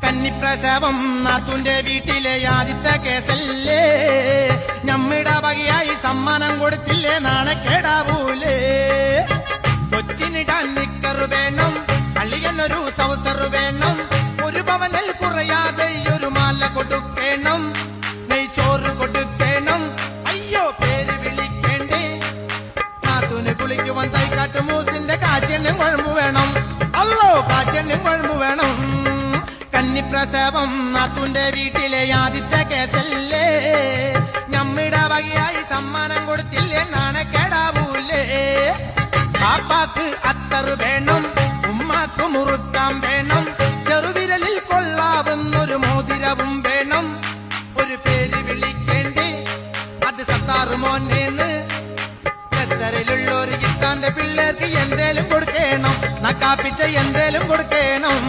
കന്നിപ്രസവം നാത്തുന്റെ വീട്ടിലെ ആദ്യത്തെ കേസല്ലേ, നമ്മിട വകയായി സമ്മാനം കൊടുത്തില്ലേ നാണക്കേടാവൂലേ. കൊച്ചിനിടാൻ നിക്കറ് വേണം, അളിയനൊരു സൗസർ വേണം, ഒരു പവനിൽ കുറയാതെ ഒരു മാല കൊടുക്കണം, നെയ്ച്ചോറ് കൊടുക്കണം, അയ്യോ പേര് വിളിക്കേണ്ടേ. നാത്തൂന് കുളിക്കുവാൻ തൈക്കാട്ട് മൂസിന്റെ കാച്ചെണ്ണും കുഴമ്പ് വേണം, അല്ലോ കാച്ചെണ്ണും കുഴമ്പ് വേണം. കന്നിപ്രസവം നാത്തൂന്റെ വീട്ടിലെ ആദ്യത്തെ കേസല്ലേ, നമ്മിടെ വകയായി സമ്മാനം കൊടുത്തില്ലേ നാണക്കേടാവൂലേ. പാപ്പാക്ക് അത്തറ് വേണം, ഉമ്മാക്ക് മുറുക്കാൻ വേണം, ചെറുവിരലിൽ കൊള്ളാവുന്നൊരു മോതിരവും വേണം, ഒരു പേര് വിളിക്കേണ്ടേ അത് സത്താറ് മോനേന്ന്. ഖത്തറിലുള്ള ഒരു ഗിത്താന്റെ പിള്ളേർക്ക് എന്തേലും കൊടുക്കണം, നക്കാപ്പിച്ച എന്തേലും കൊടുക്കണം.